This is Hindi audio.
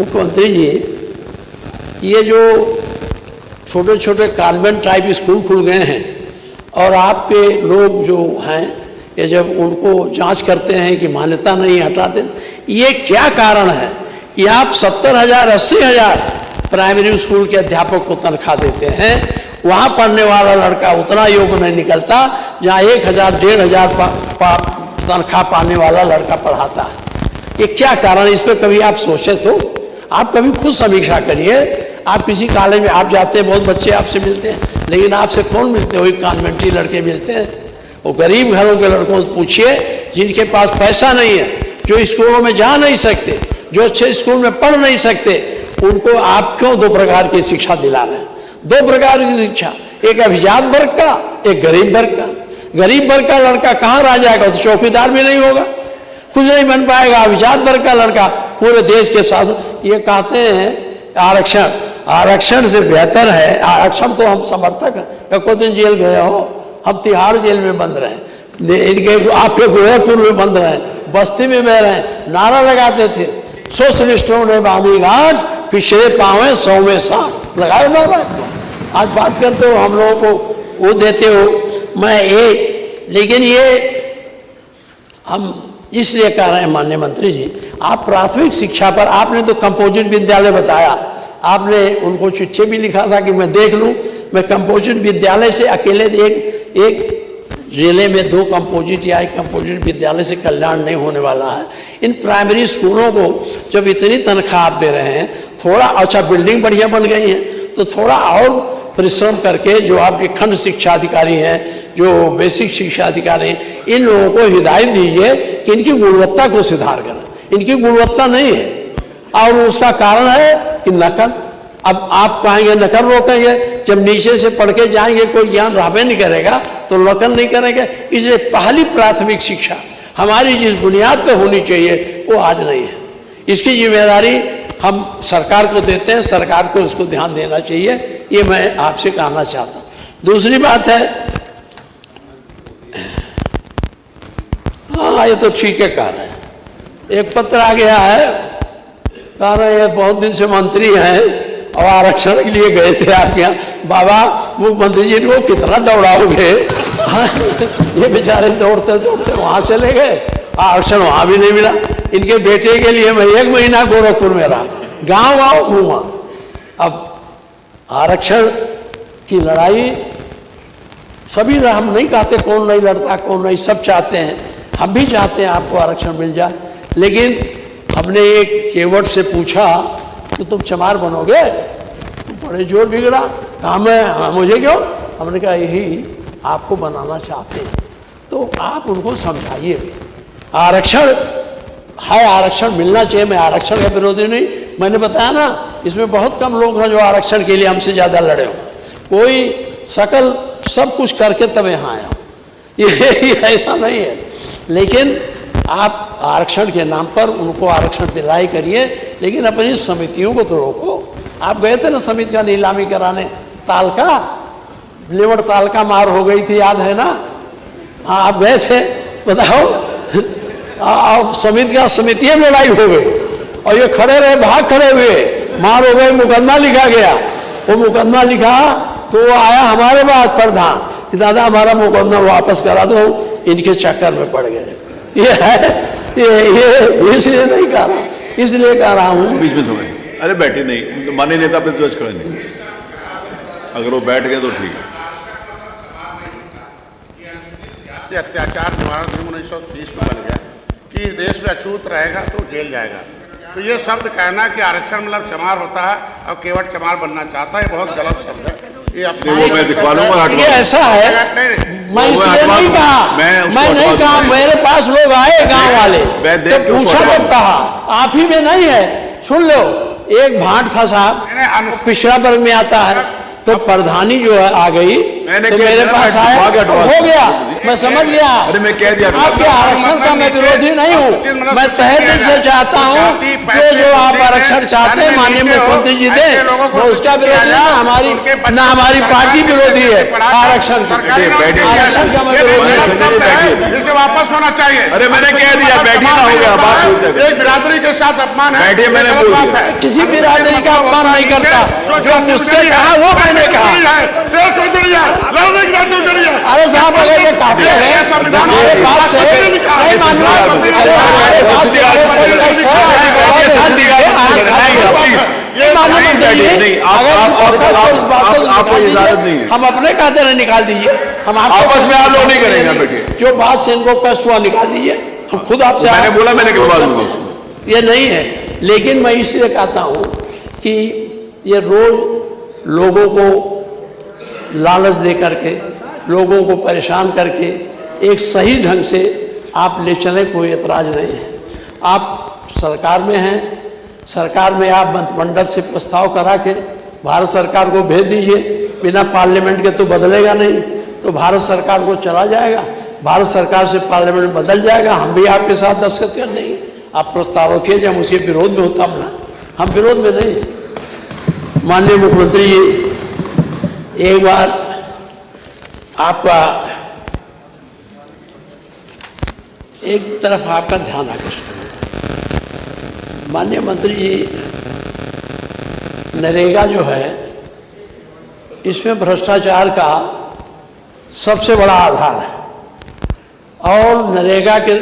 मुख्यमंत्री जी, ये जो छोटे छोटे कॉन्वेंट टाइप स्कूल खुल गए हैं और आपके लोग जो हैं ये जब उनको जांच करते हैं कि मान्यता नहीं हटाते, ये क्या कारण है कि आप 70,000 80,000 प्राइमरी स्कूल के अध्यापक को तनख्वाह देते हैं, वहाँ पढ़ने वाला लड़का उतना योग्य नहीं निकलता जहाँ 1,000 1,500 तनख्वाह पाने वाला लड़का पढ़ाता है। ये क्या कारण, इस पर कभी आप सोचे तो? आप कभी खुद समीक्षा करिए। आप किसी कॉलेज में आप जाते हैं, बहुत बच्चे आपसे मिलते हैं, लेकिन आपसे कौन मिलते हैं? वही कॉन्वेंटी लड़के मिलते हैं। वो गरीब घरों के लड़कों से पूछिए जिनके पास पैसा नहीं है, जो स्कूलों में जा नहीं सकते, जो अच्छे स्कूल में पढ़ नहीं सकते, उनको आप क्यों 2 प्रकार की शिक्षा दिला रहे हैं? 2 प्रकार की शिक्षा, एक अभिजात वर्ग का, एक गरीब वर्ग का। गरीब वर्ग का लड़का कहाँ रह जाएगा? तो चौकीदार भी नहीं होगा, कुछ नहीं बन पाएगा। अभिजात वर्ग का लड़का पूरे देश के शासन। ये कहते हैं आरक्षण, आरक्षण से बेहतर है, आरक्षण तो हम समर्थक हैं। कोई दिन जेल गए हो, हम तिहाड़ जेल में बंद रहे, इनके आपके गोरखपुर में बंद रहे, बस्ती में बह रहे, नारा लगाते थे सोशलिस्टों ने बांधी गांठ, पिछड़े पावे 100 में 60 लगाए नारा। आज बात करते हो हम लोगों को वो देते हो। मैं एक, लेकिन ये हम इसलिए कह रहे हैं माननीय मंत्री जी, आप प्राथमिक शिक्षा पर, आपने तो कंपोजिट विद्यालय बताया, आपने उनको चिट्ठी भी लिखा था कि मैं देख लूं। मैं कंपोजिट विद्यालय से अकेले एक जिले में 2 कंपोजिट या 1 कंपोजिट विद्यालय से कल्याण नहीं होने वाला है। इन प्राइमरी स्कूलों को जब इतनी तनख्वाह आप दे रहे हैं, थोड़ा अच्छा बिल्डिंग बढ़िया बन गई है तो थोड़ा और परिश्रम करके जो आपके खंड शिक्षा अधिकारी हैं, जो बेसिक शिक्षा अधिकारी हैं, इन लोगों को हिदायत दीजिए कि इनकी गुणवत्ता को सुधार करें। इनकी गुणवत्ता नहीं है और उसका कारण है कि नकल। अब आप कहेंगे नकल रोकेंगे, जब नीचे से पढ़ के जाएंगे कोई ज्ञान रहबे नहीं करेगा तो नकल नहीं करेंगे। इसलिए पहली प्राथमिक शिक्षा हमारी जिस बुनियाद पर होनी चाहिए वो आज नहीं है। इसकी जिम्मेदारी हम सरकार को देते हैं, सरकार को उसको ध्यान देना चाहिए, ये मैं आपसे कहना चाहता हूँ। दूसरी बात है, हाँ ये तो ठीक है कह रहे हैं, एक पत्र आ गया है, कह रहे हैं बहुत दिन से मंत्री हैं और आरक्षण के लिए गए थे आपके यहाँ। बाबा मुख्यमंत्री जी को कितना दौड़ाओगे? ये बेचारे दौड़ते दौड़ते वहाँ चले गए, आरक्षण वहाँ भी नहीं मिला। इनके बेटे के लिए मैं 1 महीना गोरखपुर में रहा, गाँव घूमा। अब आरक्षण की लड़ाई सभी, हम नहीं कहते कौन नहीं लड़ता कौन नहीं, सब चाहते हैं, हम भी चाहते हैं आपको आरक्षण मिल जाए। लेकिन हमने एक केवट से पूछा कि तुम चमार बनोगे? तो बड़े जोर बिगड़ा, कहा मैं, मुझे क्यों? हमने कहा यही आपको बनाना चाहते हैं, तो आप उनको समझाइए भी। आरक्षण है, आरक्षण मिलना चाहिए, मैं आरक्षण का विरोधी नहीं। मैंने बताया ना, इसमें बहुत कम लोग हैं जो आरक्षण के लिए हमसे ज़्यादा लड़े हो। कोई सकल सब कुछ करके तब यहाँ आया, ये ऐसा नहीं है। लेकिन आप आरक्षण के नाम पर उनको आरक्षण दिलाई करिए, लेकिन अपनी समितियों को तो रोको। आप गए थे ना समिति का नीलामी कराने, तालका लेवड़ तालका मार हो गई थी, याद है ना? हाँ आप गए थे, बताओ। समितियां लड़ाई हो गई और ये खड़े रहे, भाग खड़े हुए, मार हो गई, मुकदमा लिखा गया। वो मुकदमा लिखा तो वो आया हमारे पास प्रधान कि दादा हमारा मुकदमा वापस करा दो, इनके चक्कर में पड़ गए। ये है, ये इसलिए नहीं कह रहा, इसलिए कह रहा हूँ। बीच में समझ, अरे बैठे नहीं, माननीय नेता पे जज खड़े नहीं, अगर वो बैठ गए तो ठीक है। अत्याचार निवारण अधिनियम 1930 में बन गया कि देश में अछूत रहेगा तो जेल जाएगा। तो ये शब्द कहना कि आरक्षण मतलब चमार होता है और केवट चमार बनना चाहता है, बहुत गलत शब्द है। ये अपने वो मैं दिखवा लूंगा, ये ऐसा है, मैं इसलिए नहीं कहा, मैं नहीं कहा, मेरे पास लोग आए गांव वाले तो पूछा तो कहा, आप ही में नहीं है। सुन लो, एक भाट था साहब, पिछड़ा वर्ग में आता है, तो प्रधानी जो है आ गई, मैंने तो कह मेरे दिया ना, पास मैं आए, भाग अडवांस हो गया, कर मैं समझ गया। अरे मैं कह दिया आपके आरक्षण का मैं विरोधी नहीं हूँ, मैं तहे दिल से चाहता हूँ जो आप आरक्षण चाहते हैं माननीय मुख्यमंत्री जी दें, वो उसका विरोधी है, हमारी पार्टी विरोधी है आरक्षण की। आरक्षण का मैं विरोधी नहीं। इसे वापस होना चाहिए। अरे मैंने कह दिया, बैठिए ना, हो गया, बात हो जाएगी। एक बिरादरी के साथ अपमान है, बैठिए, मैंने बोल दिया। किसी बिरादरी का अपमान नहीं करता, जो मुझसे कहा वो मैंने कहा। देश में जुड़िए, लड़ने के नाते जुड़िए। अरे साहब अगर ये काफी है हमारे बात से नहीं मानना, अरे हमारे बात से अगर कोई नहीं है, माननीय मंत्री जी, अगर आपको इजाजत नहीं है, हम अपने खाते में निकाल दीजिए, हम आपस में आप लोग नहीं करेंगे बेटे। जो बात से इनको कष्ट हुआ निकाल दीजिए, हम खुद आपसे मैंने बोला, मैंने निकलवा दूंगा। ये नहीं है, लेकिन मैं इसलिए कहता हूँ कि ये रोज लोगों को लालच दे करके, लोगों को परेशान करके एक सही ढंग से आप ले चलें, कोई एतराज नहीं है। आप सरकार में हैं, सरकार में आप मंत्रिमंडल से प्रस्ताव करा के भारत सरकार को भेज दीजिए, बिना पार्लियामेंट के तो बदलेगा नहीं, तो भारत सरकार को चला जाएगा, भारत सरकार से पार्लियामेंट बदल जाएगा, हम भी आपके साथ दस्तखत कर देंगे। आप प्रस्ताव रखिए, जब हम उसके विरोध में होता ना, हम विरोध में नहीं। माननीय मुख्यमंत्री जी, एक बार आपका एक तरफ आपका ध्यान आकर्षित करूं। माननीय मंत्री जी, नरेगा जो है, इसमें भ्रष्टाचार का सबसे बड़ा आधार है, और नरेगा के